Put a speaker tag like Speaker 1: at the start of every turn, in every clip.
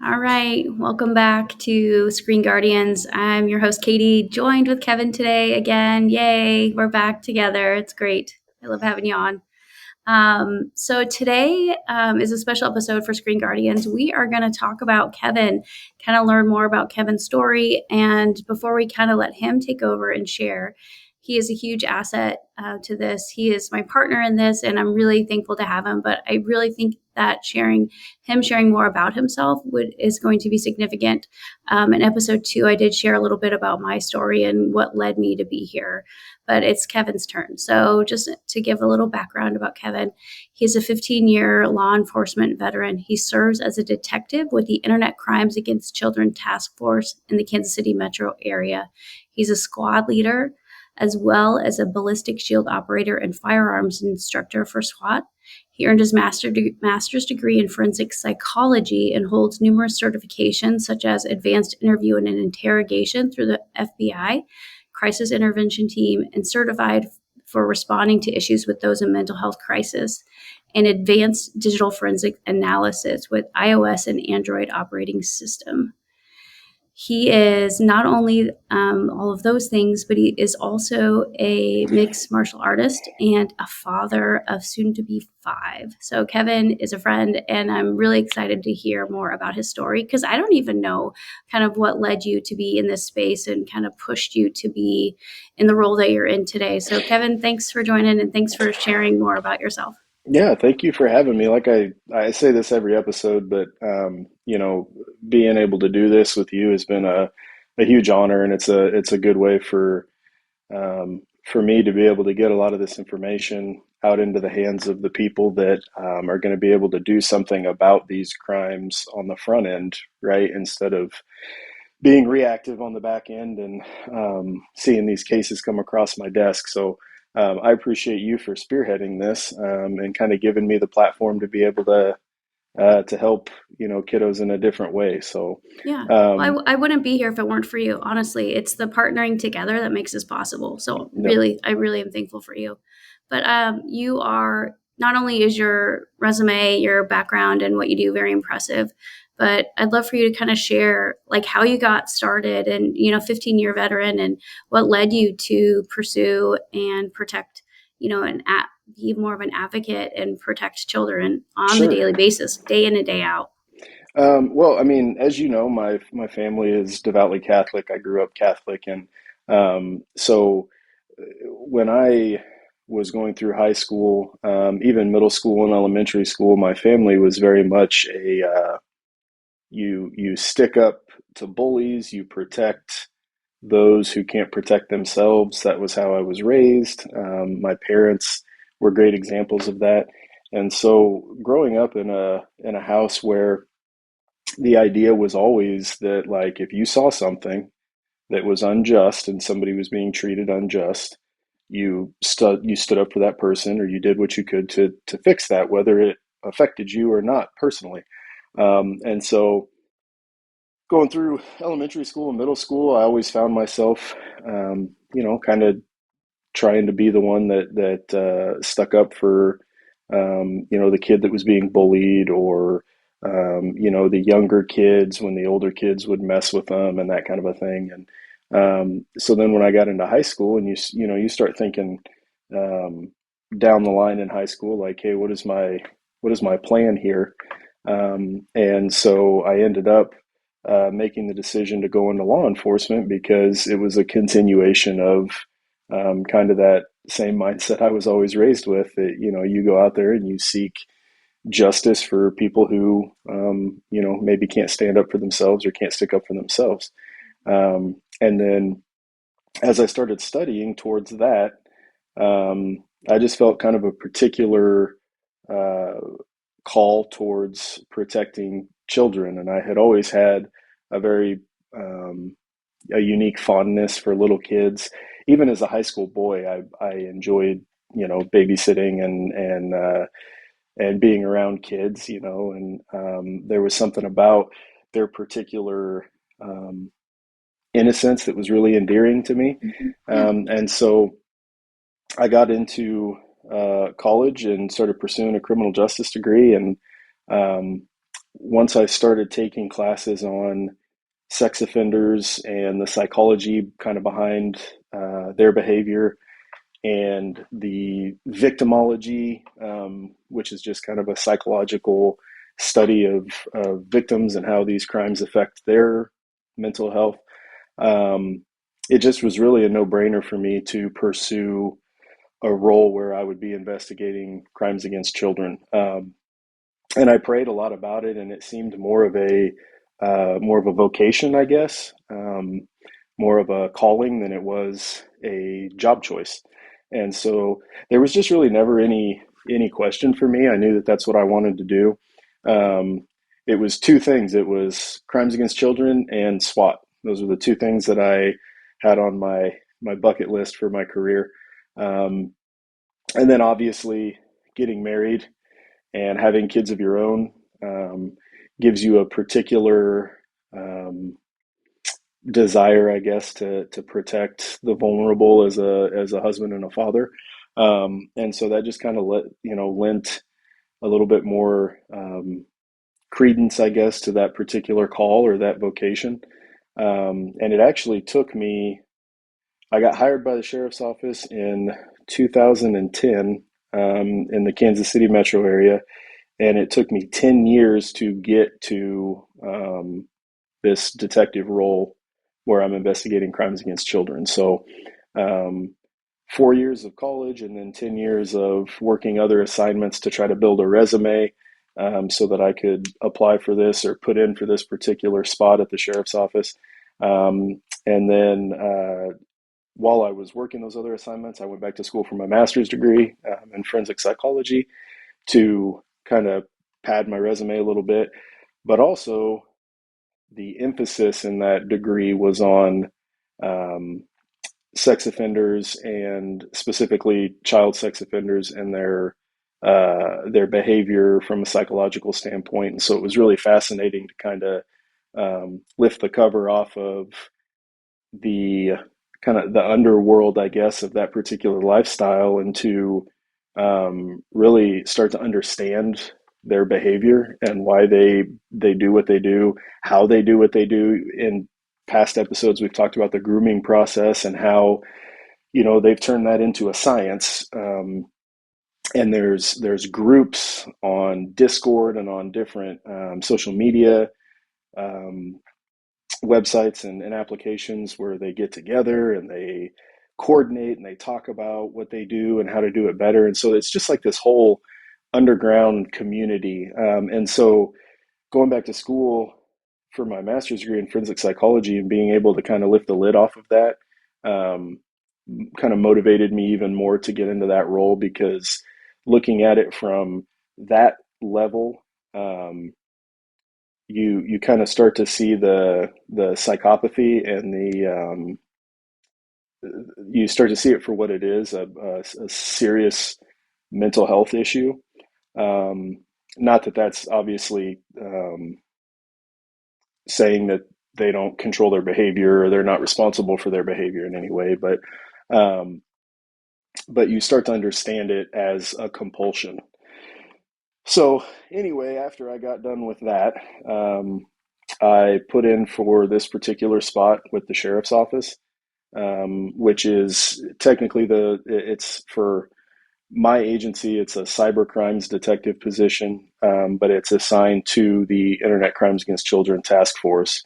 Speaker 1: All right, welcome back to Screen Guardians. I'm your host, Katie, joined with Kevin today again. Yay, we're back together. It's great. I love having you on. So today is a special episode for Screen Guardians. We are going to talk about Kevin, kind of learn more about Kevin's story. And before we kind of let him take over and share, he is a huge asset to this. He is my partner in this, and I'm really thankful to have him. But I really think that sharing more about himself is going to be significant. In episode 2, I did share a little bit about my story and what led me to be here. But it's Kevin's turn. So just to give a little background about Kevin, he's a 15-year law enforcement veteran. He serves as a detective with the Internet Crimes Against Children Task Force in the Kansas City metro area. He's a squad leader, as well as a ballistic shield operator and firearms instructor for SWAT. He earned his master's degree in forensic psychology and holds numerous certifications such as advanced interview and interrogation through the FBI, crisis intervention team, and certified for responding to issues with those in mental health crisis, and advanced digital forensic analysis with iOS and Android operating system. He is not only all of those things, but he is also a mixed martial artist and a father of soon to be 5. So Kevin is a friend, and I'm really excited to hear more about his story, because I don't even know kind of what led you to be in this space and kind of pushed you to be in the role that you're in today. So Kevin, thanks for joining, and thanks for sharing more about yourself.
Speaker 2: Yeah, thank you for having me. Like I say this every episode, but being able to do this with you has been a huge honor, and it's a good way for me to be able to get a lot of this information out into the hands of the people that are going to be able to do something about these crimes on the front end, right? Instead of being reactive on the back end and seeing these cases come across my desk. So I appreciate you for spearheading this and kind of giving me the platform to be able to help kiddos in a different way. So
Speaker 1: Yeah.
Speaker 2: um,
Speaker 1: Well, I wouldn't be here if it weren't for you. Honestly, it's the partnering together that makes this possible. So
Speaker 2: yep,
Speaker 1: I really am thankful for you. But you are, not only is your resume, your background, and what you do very impressive, but I'd love for you to kind of share like how you got started, and 15-year veteran, and what led you to pursue and protect, be more of an advocate and protect children on the
Speaker 2: sure.
Speaker 1: daily basis, day in and day out.
Speaker 2: Well, I mean, as you know, my family is devoutly Catholic. I grew up Catholic, and so when I was going through high school, even middle school and elementary school, my family was very much a you stick up to bullies, you protect those who can't protect themselves. That was how I was raised. My parents were great examples of that, and so growing up in a house where the idea was always that, like, if you saw something that was unjust and somebody was being treated unjust, you stood up for that person, or you did what you could to fix that, whether it affected you or not personally. And so going through elementary school and middle school, I always found myself, kind of trying to be the one that stuck up for, the kid that was being bullied, or the younger kids when the older kids would mess with them, and that kind of a thing. And so then when I got into high school, and you start thinking um, down the line in high school, like, hey, what is my plan here? And so I ended up making the decision to go into law enforcement, because it was a continuation of kind of that same mindset I was always raised with, that, you go out there and you seek justice for people who, maybe can't stand up for themselves or can't stick up for themselves. And then as I started studying towards that, I just felt kind of a particular uh, call towards protecting children. And I had always had a very um, a unique fondness for little kids. Even as a high school boy, I enjoyed, babysitting and being around kids, and there was something about their particular innocence that was really endearing to me.
Speaker 1: Mhm. Yeah.
Speaker 2: And so I got into college and started pursuing a criminal justice degree. And once I started taking classes on sex offenders and the psychology kind of behind their behavior, and the victimology, which is just kind of a psychological study of victims and how these crimes affect their mental health. Um, it just was really a no-brainer for me to pursue a role where I would be investigating crimes against children. And I prayed a lot about it, and it seemed more of a vocation, I guess, more of a calling than it was a job choice. And so there was just really never any question for me. I knew that that's what I wanted to do. It was two things. It was crimes against children and SWAT. Those were the two things that I had on my bucket list for my career. Um, and then obviously getting married and having kids of your own gives you a particular desire, I guess, to protect the vulnerable as a husband and a father, and so that just kind of lent a little bit more credence, I guess, to that particular call or that vocation, and it actually took me. I got hired by the sheriff's office in 2010 in the Kansas City metro area, and it took me 10 years to get to this detective role where I'm investigating crimes against children. So, um, 4 years of college and then 10 years of working other assignments to try to build a resume so that I could apply for this or put in for this particular spot at the sheriff's office. And then while I was working those other assignments, I went back to school for my master's degree in forensic psychology to kind of pad my resume a little bit, but also the emphasis in that degree was on um, sex offenders and specifically child sex offenders and their behavior from a psychological standpoint. And so it was really fascinating to kind of lift the cover off of the kind of the underworld, I guess, of that particular lifestyle and to really start to understand their behavior and why they do what they do, how they do what they do. In past episodes, we've talked about the grooming process and how they've turned that into a science. And there's groups on Discord and on different social media um, websites and applications where they get together and they coordinate and they talk about what they do and how to do it better. And so it's just like this whole underground community. And so going back to school for my master's degree in forensic psychology and being able to kind of lift the lid off of that um, kind of motivated me even more to get into that role because looking at it from that level, you kind of start to see the psychopathy and the you start to see it for what it is, a serious mental health issue. Um, Not that that's obviously saying that they don't control their behavior or they're not responsible for their behavior in any way, um, but you start to understand it as a compulsion. So anyway, after I got done with that, I put in for this particular spot with the sheriff's office, which is technically it's for my agency, it's a cyber crimes detective position, but it's assigned to the Internet Crimes Against Children Task Force.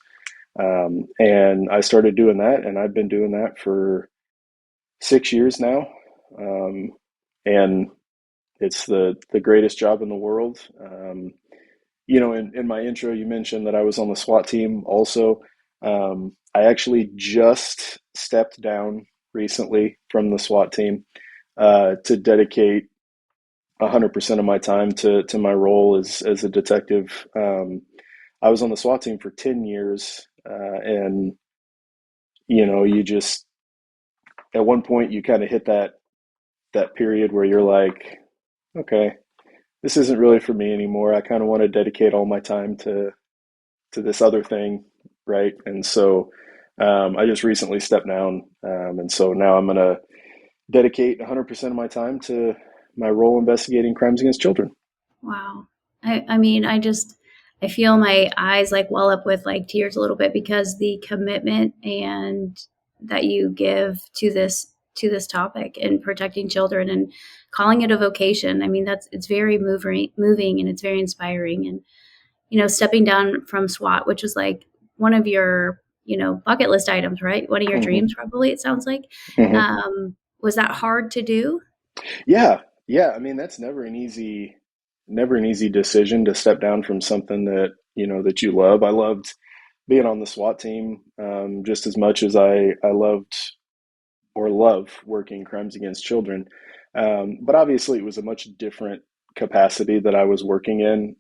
Speaker 2: And I started doing that, and I've been doing that for 6 years now. Um, and it's the greatest job in the world. In my intro, you mentioned that I was on the SWAT team also. I actually just stepped down recently from the SWAT team to dedicate 100% of my time to my role as a detective. I was on the SWAT team for 10 years, and you just at one point you kind of hit that period where you're like, okay, this isn't really for me anymore. I kind of want to dedicate all my time to this other thing, right? And so I just recently stepped down, and so now I'm going to dedicate 100% of my time to my role investigating crimes against children.
Speaker 1: Wow. I mean, I feel my eyes like well up with like tears a little bit because the commitment and that you give to this topic and protecting children and calling it a vocation. I mean, that's it's very moving and it's very inspiring. And stepping down from SWAT, which was like one of your bucket list items, right? One of your
Speaker 2: Hmm.
Speaker 1: dreams, probably. It sounds like.
Speaker 2: Hmm.
Speaker 1: Was that hard to do?
Speaker 2: Yeah, yeah. I mean, that's never an easy decision to step down from something that that you love. I loved being on the SWAT team just as much as I loved or love working crimes against children. But obviously, it was a much different capacity that I was working in,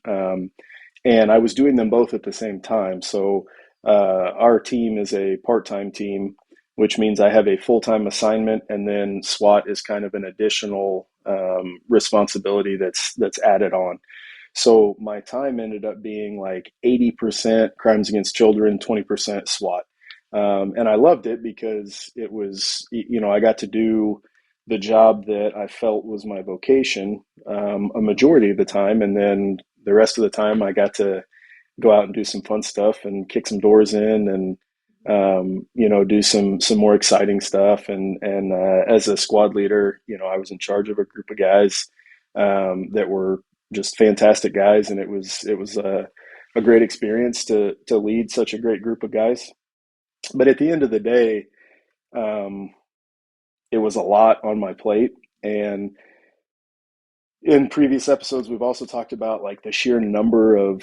Speaker 2: and I was doing them both at the same time. So our team is a part-time team, which means I have a full-time assignment, and then SWAT is kind of an additional responsibility that's added on. So my time ended up being like 80% crimes against children, 20% SWAT. And I loved it because it was, I got to do the job that I felt was my vocation a majority of the time. And then the rest of the time, I got to go out and do some fun stuff and kick some doors in and do some more exciting stuff. And as a squad leader, I was in charge of a group of guys that were just fantastic guys, and it was a great experience to lead such a great group of guys. But at the end of the day, um, it was a lot on my plate, and in previous episodes, we've also talked about like the sheer number of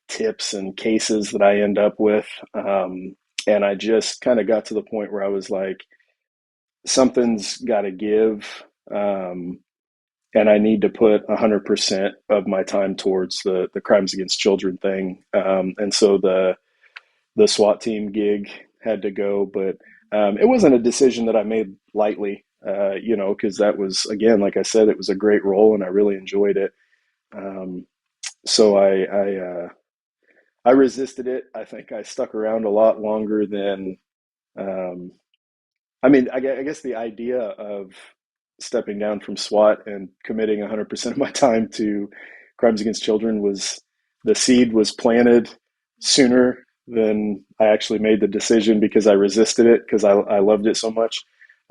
Speaker 2: tips and cases that I end up with. And I just kind of got to the point where I was like, something's got to give. And I need to put 100% of my time towards the crimes against children thing. And so the SWAT team gig had to go, but it wasn't a decision that I made lightly, because that was, again, like I said, it was a great role and I really enjoyed it. Um, so I resisted it. I think I stuck around a lot longer than, um, I mean, I guess the idea of stepping down from SWAT and committing 100% of my time to crimes against children was the seed was planted sooner than I actually made the decision because I resisted it because I loved it so much.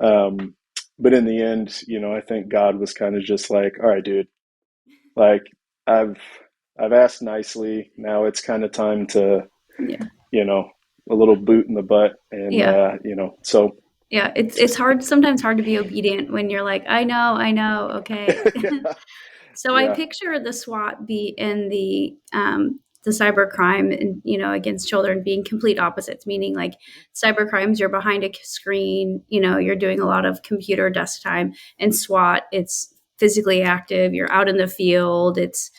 Speaker 2: Um, but in the end, I think God was kind of just like, all right, dude, like I've I've asked nicely. Now it's kind of time to,
Speaker 1: Yeah.
Speaker 2: you know, a little boot in the butt and
Speaker 1: Yeah.
Speaker 2: so
Speaker 1: Yeah. It's hard, sometimes hard to be obedient when you're like, I know, okay. So I
Speaker 2: yeah.
Speaker 1: picture the SWAT be in the cyber crime and against children being complete opposites, meaning like cyber crimes you're behind a screen, you're doing a lot of computer desk time, and SWAT it's physically active, you're out in the field, it's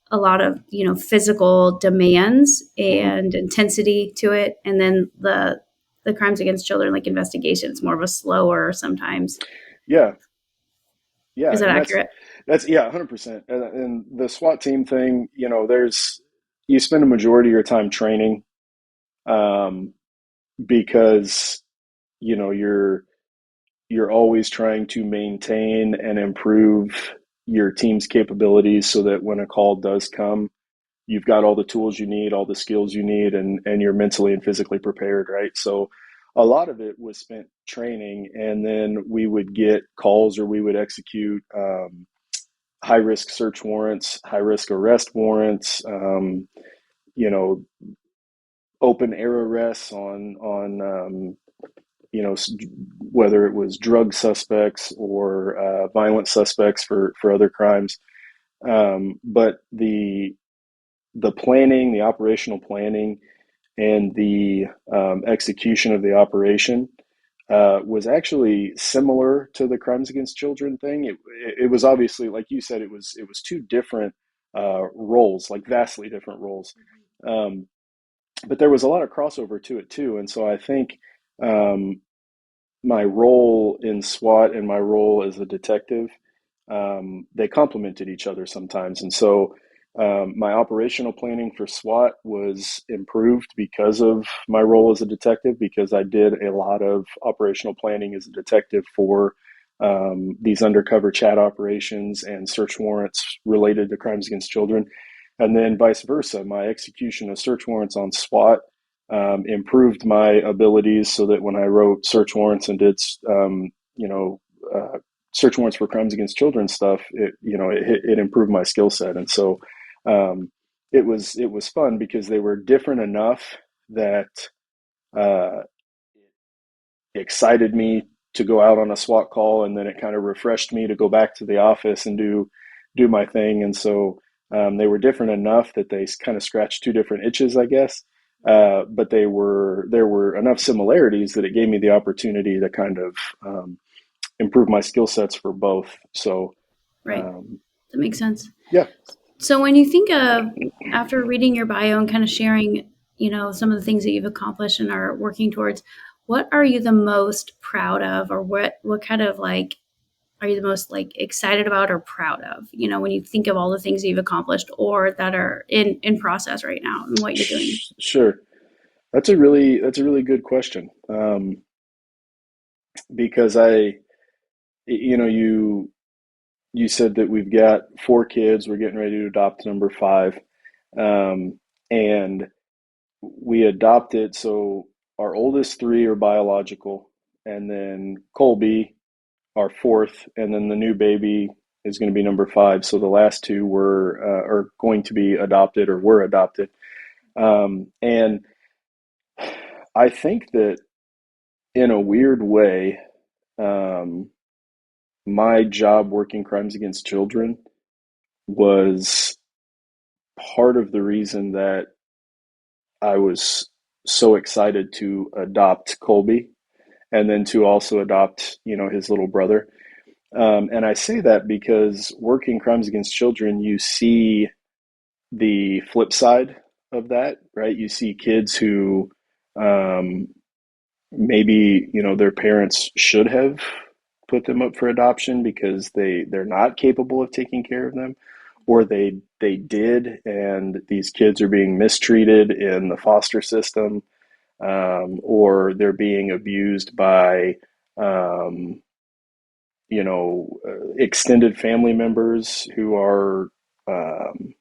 Speaker 1: a lot of physical demands
Speaker 2: Hmm.
Speaker 1: and intensity to it, and then the crimes against children like investigation, it's more of a slower sometimes.
Speaker 2: Yeah. Yeah.
Speaker 1: Is that
Speaker 2: And
Speaker 1: accurate?
Speaker 2: that's yeah, 100%. And the SWAT team thing, there's you spend a majority of your time training, um, because you're always trying to maintain and improve your team's capabilities so that when a call does come, you've got all the tools you need, all the skills you need, and you're mentally and physically prepared, right? So a lot of it was spent training, and then we would get calls or we would execute high risk search warrants, high risk arrest warrants, you know, open air arrests on whether it was drug suspects or violent suspects for other crimes. But the planning, the operational planning, and the execution of the operation was actually similar to the crimes against children thing. It was obviously, like you said, it was two different roles, like vastly different roles. Um, but there was a lot of crossover to it too, and so I think um, my role in SWAT and my role as a detective, they complemented each other sometimes. And so my operational planning for SWAT was improved because of my role as a detective, because I did a lot of operational planning as a detective for these undercover chat operations and search warrants related to crimes against children. And then vice versa, my execution of search warrants on SWAT improved my abilities so that when I wrote search warrants and did, you know, search warrants for crimes against children stuff, it improved my skill set. And so it was fun because they were different enough that uh, excited me to go out on a SWAT call, and then it kind of refreshed me to go back to the office and do my thing. And so they were different enough that they kind of scratched two different itches, I guess. But there were enough similarities that it gave me the opportunity to kind of improve my skill sets for both. So
Speaker 1: Right.
Speaker 2: um,
Speaker 1: That makes sense.
Speaker 2: yeah,
Speaker 1: So when you think of, after reading your bio and kind of sharing, some of the things that you've accomplished and are working towards, what are you the most proud of, or what kind of like are you the most like excited about or proud of? When you think of all the things that you've accomplished or that are in process right now and what you're doing.
Speaker 2: sure. That's a really good question, because you said that we've got four kids. We're getting ready to adopt number five, and we adopted. So our oldest three are biological, and then Colby, our fourth, and then the new baby is going to be number five. So the last two are going to be adopted or were adopted, and I think that in a weird way, um, my job working crimes against children was part of the reason that I was so excited to adopt Colby and then to also adopt, his little brother. And I say that because working crimes against children, you see the flip side of that, right? You see kids who um, maybe, their parents should have put them up for adoption because they're not capable of taking care of them, or they did, and these kids are being mistreated in the foster system, or they're being abused by um, extended family members who are um,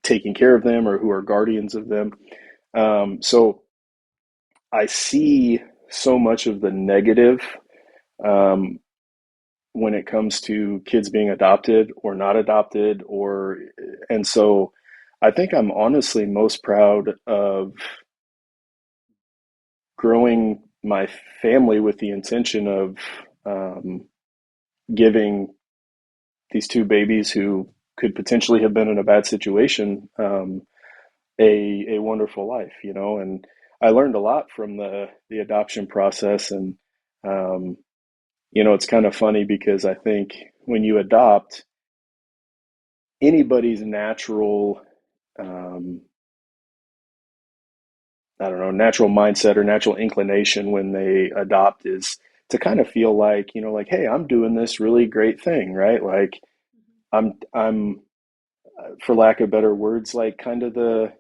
Speaker 2: taking care of them or who are guardians of them. So I see so much of the negative um, when it comes to kids being adopted or not adopted, and so I think I'm honestly most proud of growing my family with the intention of um, giving these two babies who could potentially have been in a bad situation a wonderful life, and I learned a lot from the adoption process. And um, it's kind of funny because I think when you adopt, anybody's natural um, I don't know, natural mindset or natural inclination when they adopt is to kind of feel like, like, hey, I'm doing this really great thing, right? Like I'm for lack of better words, like kind of the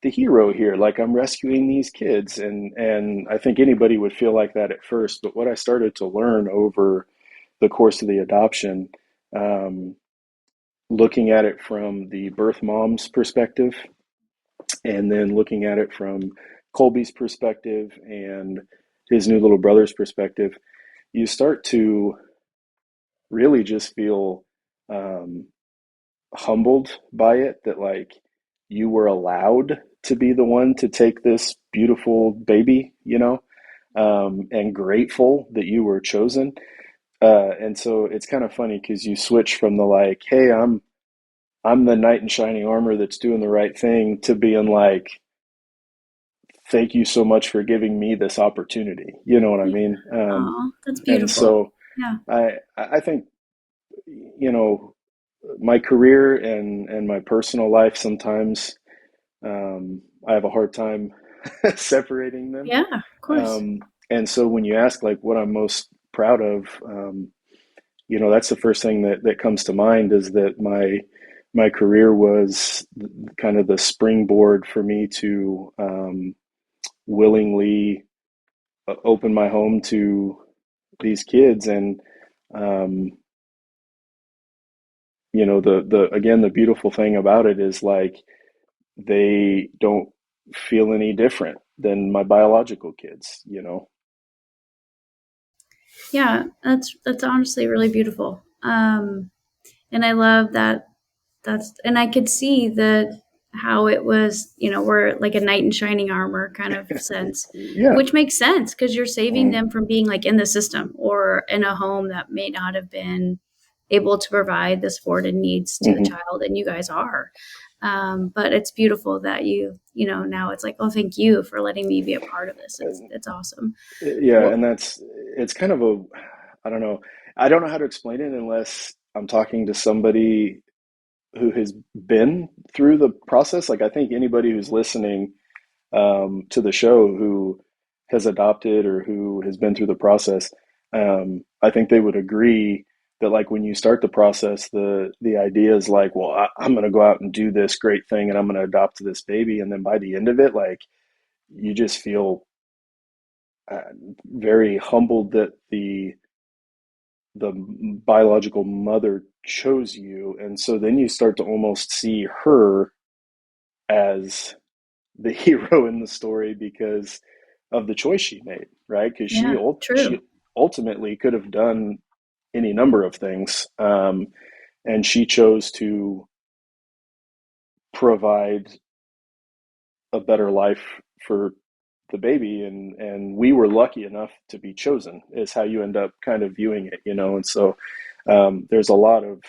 Speaker 2: hero here. Like I'm rescuing these kids, and I think anybody would feel like that at first. But what I started to learn over the course of the adoption, um, looking at it from the birth mom's perspective, and then looking at it from Colby's perspective and his new little brother's perspective, you start to really just feel um, humbled by it, that like you were allowed to be the one to take this beautiful baby, and grateful that you were chosen. And so it's kind of funny because you switch from the like, hey, I'm the knight in shining armor that's doing the right thing, to being like, thank you so much for giving me this opportunity. You know what I
Speaker 1: Yeah.
Speaker 2: mean?
Speaker 1: Oh, that's
Speaker 2: And
Speaker 1: beautiful.
Speaker 2: so
Speaker 1: Yeah.
Speaker 2: I think, you know, my career and my personal life, sometimes I have a hard time separating them.
Speaker 1: Yeah, of course.
Speaker 2: And so when you ask like what I'm most proud of, that's the first thing that comes to mind, is that my career was kind of the springboard for me to willingly open my home to these kids, and um, the again, the beautiful thing about it is like they don't feel any different than my biological kids.
Speaker 1: Yeah, that's honestly really beautiful. And I love that. And I could see the how it was, we're like a knight in shining armor kind of sense,
Speaker 2: Yeah.
Speaker 1: which makes sense because you're saving
Speaker 2: Mhm.
Speaker 1: them from being like in the system or in a home that may not have been able to provide the support and needs to the
Speaker 2: Mhm.
Speaker 1: child, and you guys are. But it's beautiful that now it's like, oh, thank you for letting me be a part of this. It's awesome.
Speaker 2: Yeah,
Speaker 1: Well,
Speaker 2: and it's kind of a, I don't know. I don't know how to explain it unless I'm talking to somebody who has been through the process. Like I think anybody who's listening to the show who has adopted or who has been through the process, I think they would agree that like when you start the process, the idea is like, well, I'm going to go out and do this great thing, and I'm going to adopt this baby, and then by the end of it, like you just feel uh, very humbled that the biological mother chose you, and so then you start to almost see her as the hero in the story because of the choice she made, right? Because
Speaker 1: yeah,
Speaker 2: she
Speaker 1: true.
Speaker 2: ultimately could have done any number of things, and she chose to provide a better life for the baby, and we were lucky enough to be chosen. Is how you end up kind of viewing it. And so there's a lot of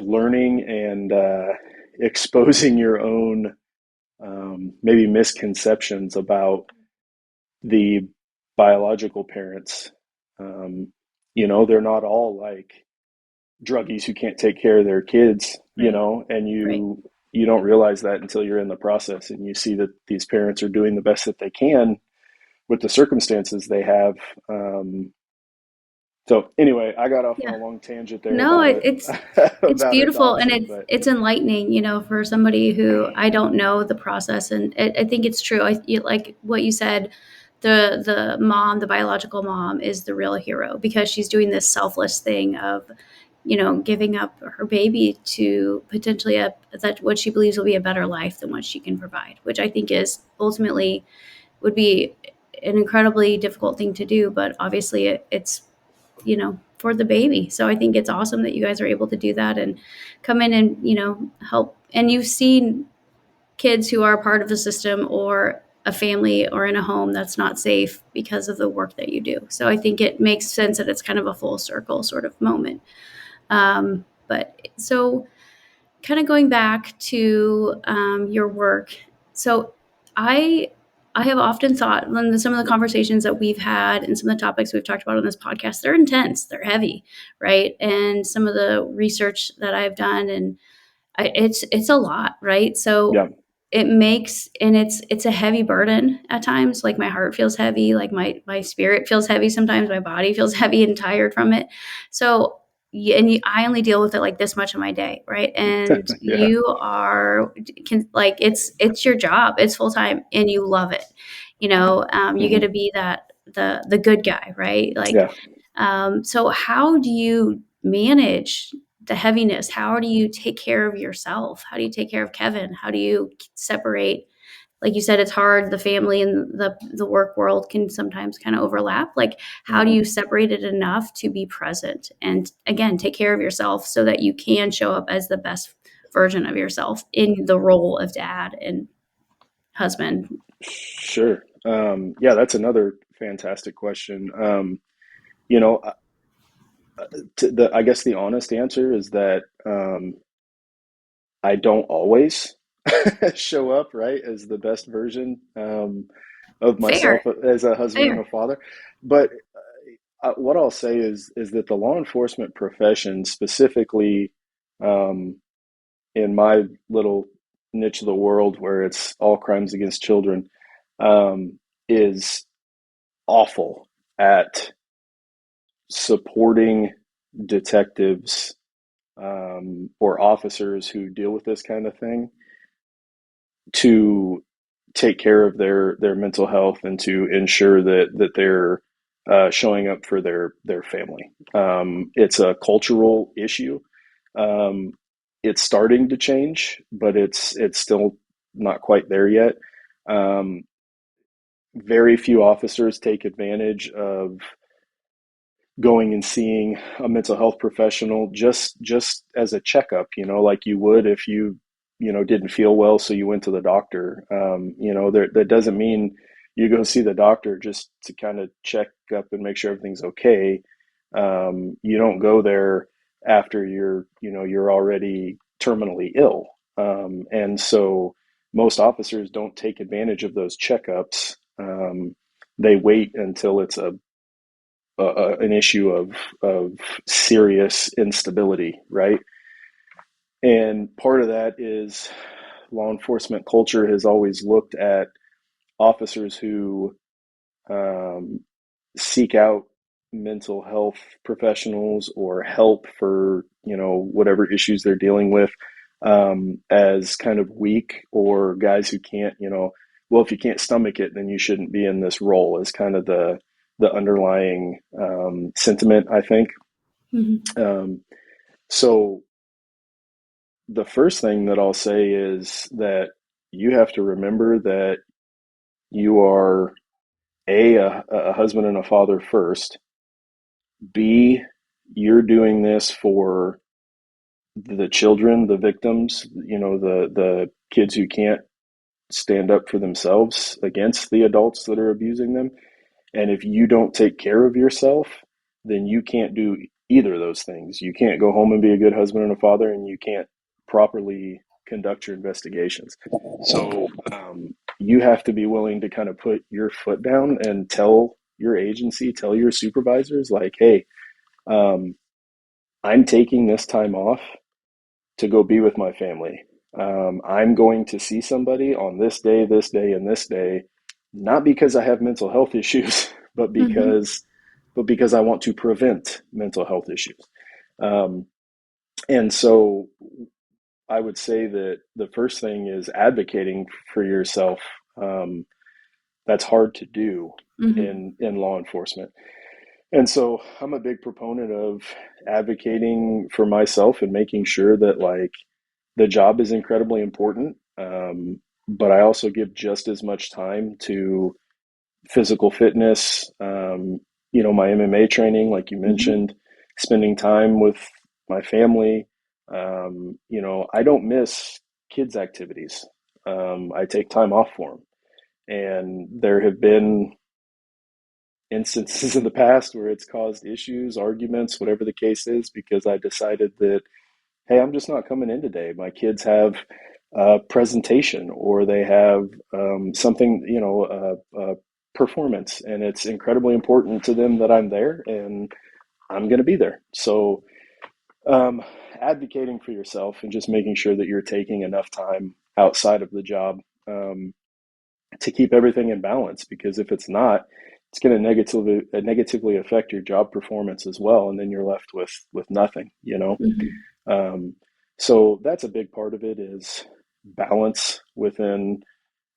Speaker 2: learning and exposing your own maybe misconceptions about the biological parents. Um, they're not all like druggies who can't take care of their kids,
Speaker 1: Right,
Speaker 2: and
Speaker 1: right.
Speaker 2: you don't realize that until you're in the process and you see that these parents are doing the best that they can with the circumstances they have. So anyway, I got off on
Speaker 1: Yeah.
Speaker 2: a long tangent there
Speaker 1: No,
Speaker 2: about
Speaker 1: it,
Speaker 2: it
Speaker 1: it's it's
Speaker 2: about
Speaker 1: beautiful, and
Speaker 2: adoption,
Speaker 1: it's
Speaker 2: but
Speaker 1: it's enlightening, for somebody who I don't know the process, and I think it's true. Like what you said, the mom, the biological mom, is the real hero because she's doing this selfless thing of, giving up her baby to potentially that what she believes will be a better life than what she can provide, which I think is ultimately would be an incredibly difficult thing to do, but obviously it's for the baby. So I think it's awesome that you guys are able to do that and come in and, help. And you've seen kids who are part of the system or a family or in a home that's not safe because of the work that you do. So I think it makes sense that it's kind of a full circle sort of moment. But so kind of going back to your work. So I I have often thought when some of the conversations that we've had and some of the topics we've talked about on this podcast, they're intense, they're heavy, right? And some of the research that I've done and it's a lot, right? So
Speaker 2: yeah.
Speaker 1: it makes and it's a heavy burden at times. Like my heart feels heavy, like my spirit feels heavy sometimes, my body feels heavy and tired from it. So I only deal with it like this much of my day, right? And
Speaker 2: Yeah.
Speaker 1: you can like it's your job, it's full time, and you love it. You get
Speaker 2: Hmm.
Speaker 1: to be the good guy, right? Like
Speaker 2: Yeah.
Speaker 1: so, how do you manage the heaviness? How do you take care of yourself? How do you take care of Kevin? How do you separate? Like you said, it's hard. The family and the work world can sometimes kind of overlap. Like, how do
Speaker 2: Hmm.
Speaker 1: you separate it enough to be present and again take care of yourself so that you can show up as the best version of yourself in the role of dad and husband?
Speaker 2: Sure. Yeah, that's another fantastic question. You know, I guess the honest answer is that I don't always show up right as the best version of
Speaker 1: Fair,
Speaker 2: myself as a husband and
Speaker 1: fair,
Speaker 2: a father. But what I'll say is that the law enforcement profession, specifically um, in my little niche of the world where it's all crimes against children, um, is awful at supporting detectives or officers who deal with this kind of thing to take care of their mental health and to ensure that they're showing up for their family. It's a cultural issue. Um, it's starting to change, but it's still not quite there yet. Um, Very few officers take advantage of going and seeing a mental health professional just as a checkup, like you would if you didn't feel well, so you went to the doctor. That doesn't mean you go see the doctor just to kind of check up and make sure everything's okay. You don't go there after you're already terminally ill. And so most officers don't take advantage of those checkups. They wait until it's an issue of serious instability, right? And part of that is law enforcement culture has always looked at officers who um, seek out mental health professionals or help for whatever issues they're dealing with, as kind of weak, or guys who can't, well, if you can't stomach it, then you shouldn't be in this role, is kind of the underlying sentiment, I think.
Speaker 1: Mm-hmm.
Speaker 2: um, so the first thing that I'll say is that you have to remember that you are a husband and a father first. B, you're doing this for the children, the victims, the kids who can't stand up for themselves against the adults that are abusing them. And if you don't take care of yourself, then you can't do either of those things. You can't go home and be a good husband and a father, and you can't properly conduct your investigations. So you have to be willing to kind of put your foot down and tell your agency, tell your supervisors, like, hey, um, I'm taking this time off to go be with my family. I'm going to see somebody on this day, and this day, not because I have mental health issues, but
Speaker 1: Mm-hmm.
Speaker 2: because I want to prevent mental health issues. Um, and so I would say that the first thing is advocating for yourself. That's hard to do
Speaker 1: Mm-hmm.
Speaker 2: in law enforcement. And so I'm a big proponent of advocating for myself and making sure that, like, the job is incredibly important, but I also give just as much time to physical fitness, my MMA training, like you
Speaker 1: Mm-hmm.
Speaker 2: mentioned, spending time with my family. I don't miss kids' activities. I take time off for them. And there have been instances in the past where it's caused issues, arguments, whatever the case is, because I decided that, hey, I'm just not coming in today. My kids have a presentation, or they have something, a performance, and it's incredibly important to them that I'm there, and I'm going to be there. So um, advocating for yourself and just making sure that you're taking enough time outside of the job to keep everything in balance, because if it's not, it's going to negatively affect your job performance as well, and then you're left with nothing.
Speaker 1: Mm-hmm.
Speaker 2: um, so that's a big part of it, is balance within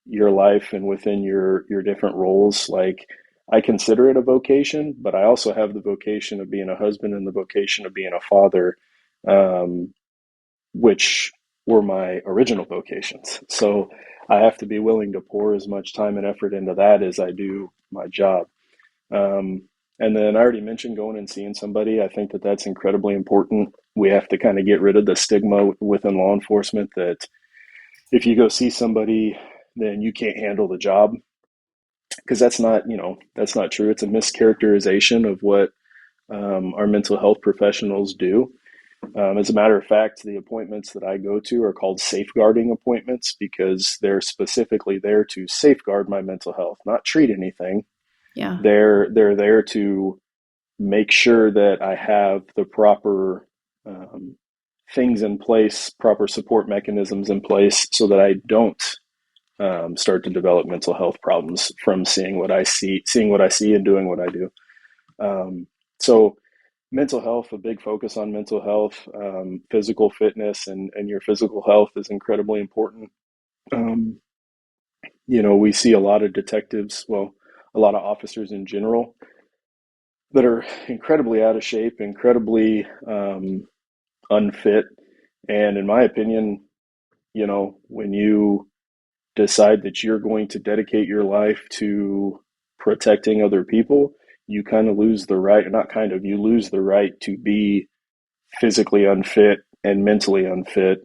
Speaker 2: your life and within your different roles. Like, I consider it a vocation, but I also have the vocation of being a husband and the vocation of being a father, um, which were my original vocations. So I have to be willing to pour as much time and effort into that as I do my job. And then I already mentioned going and seeing somebody. I think that that's incredibly important. We have to kind of get rid of the stigma within law enforcement that if you go see somebody, then you can't handle the job, because that's not true. It's a mischaracterization of what our mental health professionals do. As a matter of fact, the appointments that I go to are called safeguarding appointments, because they're specifically there to safeguard my mental health, not treat anything.
Speaker 1: Yeah.
Speaker 2: They're there to make sure that I have the proper um, things in place, proper support mechanisms in place, so that I don't start to develop mental health problems from seeing what I see, and doing what I do. So mental health, a big focus on mental health, physical fitness, and your physical health is incredibly important. Um, we see a lot of detectives, well, a lot of officers in general. that are incredibly out of shape, incredibly unfit. And in my opinion, when you decide that you're going to dedicate your life to protecting other people, you kind of lose the right, not kind of, you lose the right to be physically unfit and mentally unfit,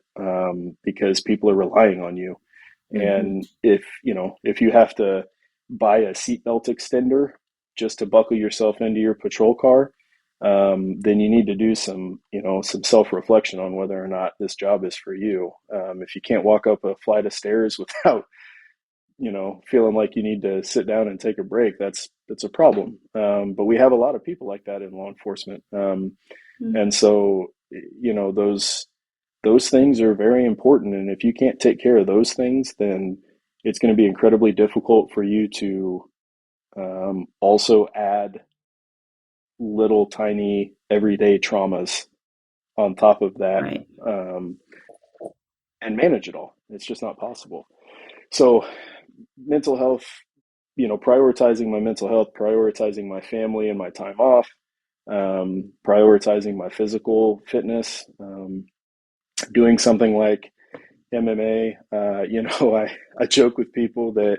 Speaker 2: because people are relying on you.
Speaker 1: Mm-hmm.
Speaker 2: And if you have to buy a seatbelt extender just to buckle yourself into your patrol car, then you need to do some self reflection on whether or not this job is for you. If you can't walk up a flight of stairs without feeling like you need to sit down and take a break, that's a problem. But we have a lot of people like that in law enforcement, and so those things are very important. And if you can't take care of those things, then it's going to be incredibly difficult for you to also add little tiny everyday traumas on top of that,
Speaker 1: Right.
Speaker 2: um, and manage it all. It's just not possible. So, mental health, prioritizing my mental health, prioritizing my family and my time off, prioritizing my physical fitness, doing something like MMA. I joke with people that,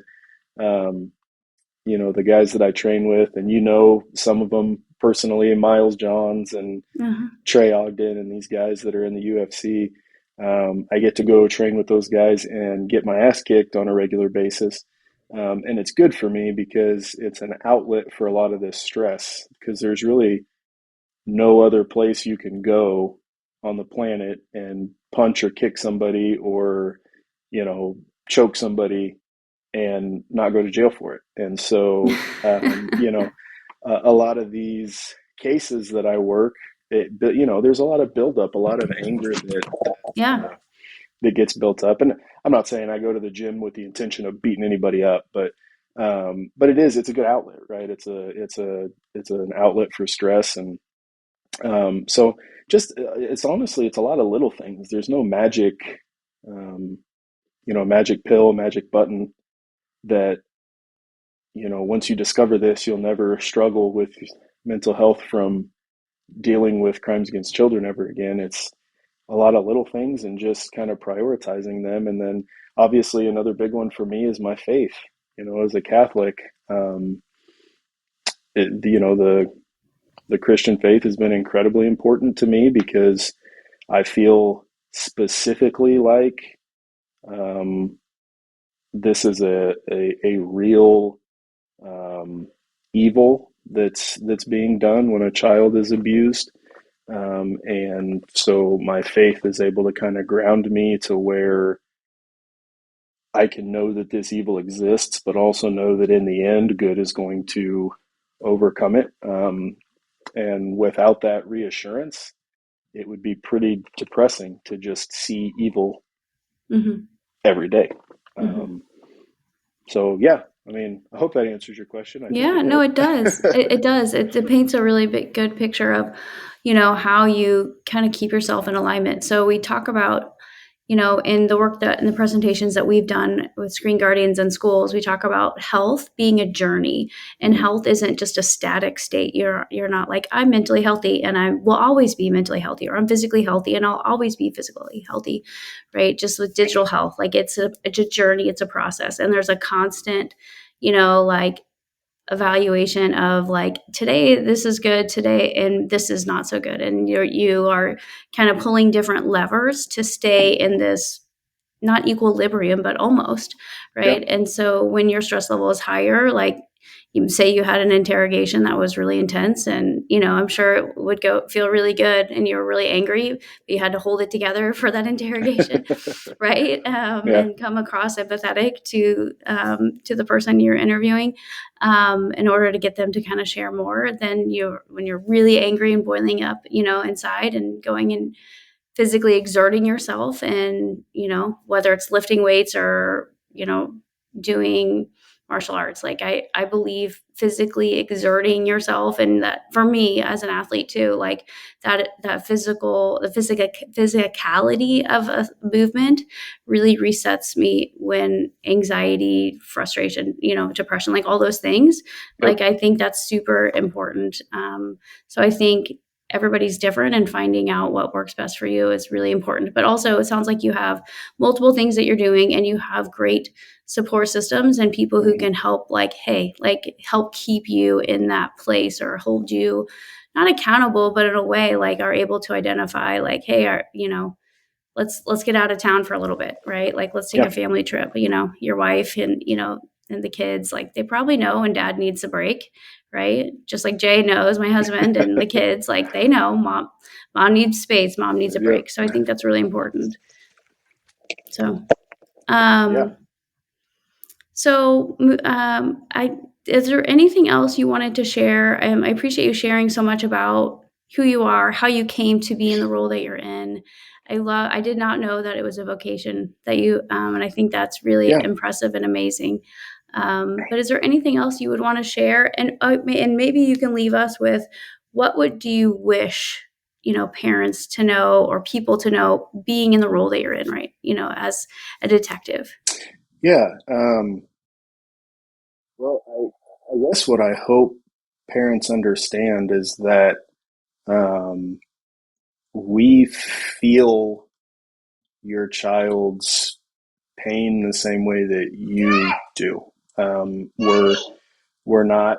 Speaker 2: um, the guys that I train with, and some of them personally, Miles Johns and
Speaker 1: Uh-huh.
Speaker 2: Trey Ogden, and these guys that are in the UFC. I get to go train with those guys and get my ass kicked on a regular basis. And it's good for me because it's an outlet for a lot of this stress, because there's really no other place you can go on the planet and punch or kick somebody or, you know, choke somebody and not go to jail for it. And so, a lot of these cases that I work, there's a lot of buildup, a lot of anger
Speaker 1: Yeah.
Speaker 2: that gets built up. And I'm not saying I go to the gym with the intention of beating anybody up, but it's a good outlet, right? It's an outlet for stress. And so just, it's a lot of little things. There's no magic, um, magic pill, magic button that, once you discover this, you'll never struggle with mental health from dealing with crimes against children ever again. It's a lot of little things and just kind of prioritizing them. And then obviously another big one for me is my faith. As a Catholic, the Christian faith has been incredibly important to me because I feel specifically like, um, this is a real, um, evil that's being done when a child is abused. And so my faith is able to kind of ground me to where I can know that this evil exists, but also know that in the end, good is going to overcome it. And without that reassurance, it would be pretty depressing to just see evil
Speaker 1: Mm-hmm.
Speaker 2: every day.
Speaker 1: Mm-hmm.
Speaker 2: Um, so, yeah, I mean, I hope that answers your question. I think
Speaker 1: Yeah,
Speaker 2: it
Speaker 1: no,
Speaker 2: did.
Speaker 1: it does. It does. It paints a really good picture of, how you kind of keep yourself in alignment. So we talk about, in the work in the presentations that we've done with Screen Guardians and schools, we talk about health being a journey, and
Speaker 2: Mm-hmm.
Speaker 1: health isn't just a static state. You're not like, I'm mentally healthy and I will always be mentally healthy, or I'm physically healthy and I'll always be physically healthy, right? Just with digital health, like it's a journey, it's a process, and there's a constant, like evaluation of like, today this is good, today and this is not so good, and you are kind of pulling different levers to stay in this, not equilibrium, but almost,
Speaker 2: Yeah.
Speaker 1: right? And so when your stress level is higher, like, you say you had an interrogation that was really intense, and I'm sure it would go feel really good and you were really angry, but you had to hold it together for that interrogation, right?
Speaker 2: Yeah.
Speaker 1: And come across empathetic to the person you're interviewing, in order to get them to kind of share more than when you're really angry and boiling up, inside, and going and physically exerting yourself, and whether it's lifting weights or doing martial arts. Like I believe physically exerting yourself, and that for me as an athlete too, like that physicality of a movement really resets me when anxiety, frustration, depression, like all those things.
Speaker 2: Yep.
Speaker 1: Like I think that's super important. So I think everybody's different, and finding out what works best for you is really important. But also, it sounds like you have multiple things that you're doing, and you have great support systems and people who
Speaker 2: Mhm.
Speaker 1: can help, like, hey, like help keep you in that place, or hold you not accountable, but in a way like are able to identify, like, hey, let's get out of town for a little bit, right? Like, let's take
Speaker 2: Yeah.
Speaker 1: a family trip. Your wife and the kids, like, they probably know when dad needs a break, right? Just like Jay knows, my husband, and the kids, like, they know mom needs space, mom needs a
Speaker 2: Yep.
Speaker 1: break. So I think that's really important. So
Speaker 2: Yeah.
Speaker 1: um so, I is there anything else you wanted to share? I appreciate you sharing so much about who you are, how you came to be in the role that you're in. I did not know that it was a vocation that you, and I think that's really
Speaker 2: Yeah.
Speaker 1: impressive and amazing. But is there anything else you would want to share? And maybe you can leave us with, do you wish parents to know, or people to know, being in the role that you're in, right? As a detective.
Speaker 2: Yeah. Well, I guess what I hope parents understand is that um, we feel your child's pain the same way that you do. We're not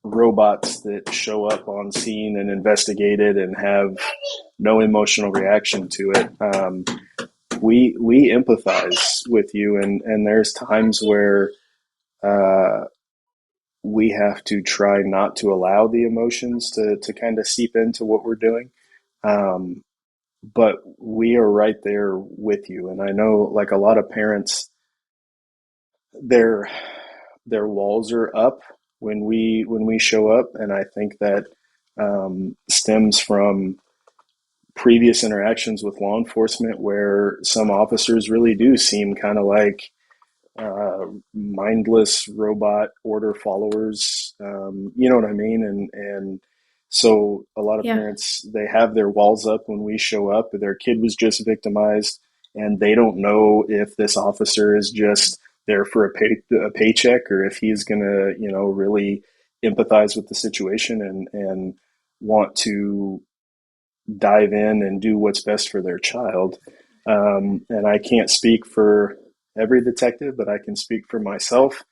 Speaker 2: robots that show up on scene and investigate it and have no emotional reaction to it. We empathize with you, and there's times where uh, we have to try not to allow the emotions to kind of seep into what we're doing. Um, but we are right there with you. And I know, like, a lot of parents, their their walls are up when we show up, and I think that stems from previous interactions with law enforcement, where some officers really do seem kind of like mindless robot order followers. You know what I mean? And so a lot of
Speaker 1: Yeah.
Speaker 2: parents, they have their walls up when we show up. Their kid was just victimized, and they don't know if this officer is just there for a paycheck, or if he's gonna really empathize with the situation and want to dive in and do what's best for their child. And I can't speak for every detective, but I can speak for myself.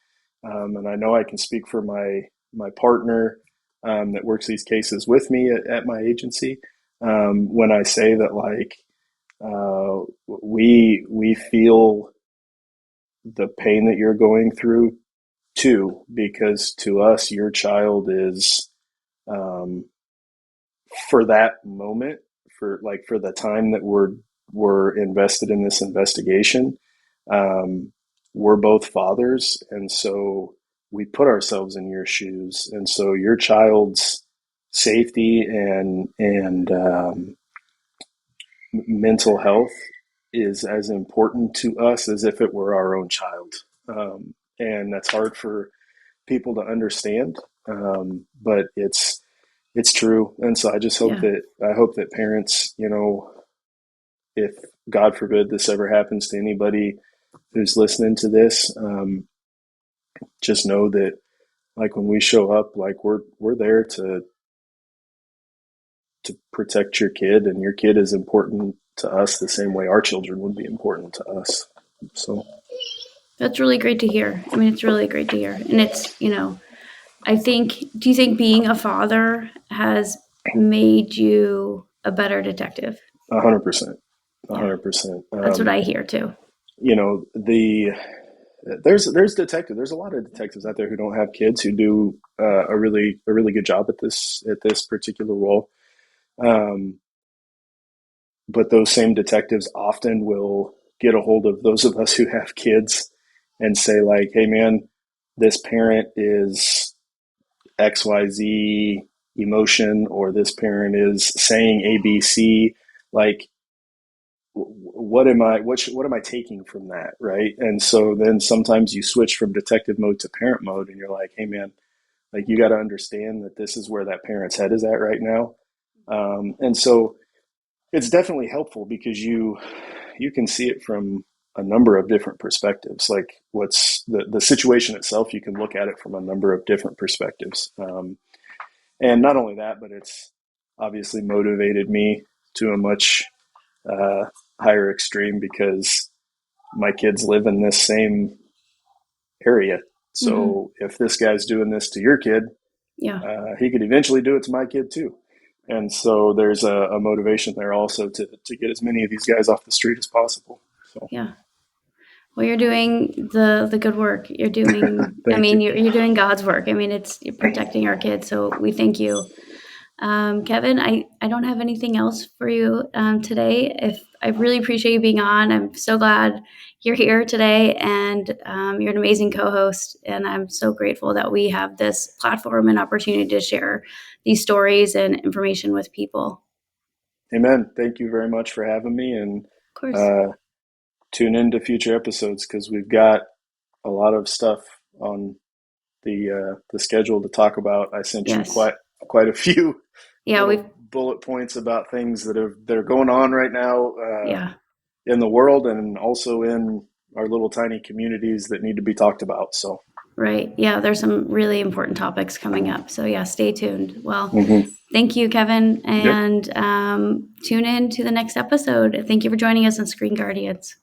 Speaker 2: And I know I can speak for my partner that works these cases with me at my agency, when I say that, like, we feel the pain that you're going through too, because to us your child is, um, for that moment, for the time that we're invested in this investigation, um, we're both fathers, and so we put ourselves in your shoes, and so your child's safety and mental health is as important to us as if it were our own child. And that's hard for people to understand, but it's true. And so
Speaker 1: Yeah.
Speaker 2: I hope that parents, if God forbid this ever happens to anybody who's listening to this, just know that, like, when we show up, like, we're there to protect your kid, and your kid is important to us the same way our children would be important to us. So
Speaker 1: That's really great to hear. I mean, it's really great to hear. And do you think being a father has made you a better detective?
Speaker 2: 100%, a
Speaker 1: Yeah.
Speaker 2: hundred percent.
Speaker 1: That's what I hear too.
Speaker 2: The there's a lot of detectives out there who don't have kids, who do a really good job at this particular role. Um, but those same detectives often will get a hold of those of us who have kids and say, like, hey man, this parent is XYZ emotion, or this parent is saying ABC. Like, what am I what am I taking from that, right? And so then sometimes you switch from detective mode to parent mode, and you're like, hey man, like you got to understand that this is where that parent's head is at right now. And so it's definitely helpful because you can see it from a number of different perspectives. Like what's the situation itself, you can look at it from a number of different perspectives. And not only that, but it's obviously motivated me to a much uh, higher extreme because my kids live in this same area.
Speaker 1: Mm-hmm.
Speaker 2: So if this guy's doing this to your kid,
Speaker 1: Yeah.
Speaker 2: he could eventually do it to my kid too. And so there's a motivation there also to get as many of these guys off the street as possible. So
Speaker 1: Yeah. Well, you're doing the good work. You're doing, I
Speaker 2: thank
Speaker 1: mean,
Speaker 2: you.
Speaker 1: you're doing God's work. I mean, you're protecting our kids. So we thank you. Kevin, I don't have anything else for you today. If I really appreciate you being on. I'm so glad you're here today, and you're an amazing co-host. And I'm so grateful that we have this platform and opportunity to share these stories and information with people.
Speaker 2: Amen. Thank you very much for having me, and
Speaker 1: Of course.
Speaker 2: uh, tune into future episodes because we've got a lot of stuff on the schedule to talk about. I sent you
Speaker 1: Yes.
Speaker 2: quite a few
Speaker 1: Yeah.
Speaker 2: little bullet points about things that are going on right now
Speaker 1: Yeah.
Speaker 2: in the world and also in our little tiny communities that need to be talked about. So,
Speaker 1: Right. Yeah. There's some really important topics coming up. So yeah, stay tuned. Well,
Speaker 2: mm-hmm.
Speaker 1: thank you, Kevin,
Speaker 2: Yep.
Speaker 1: and tune in to the next episode. Thank you for joining us on Screen Guardians.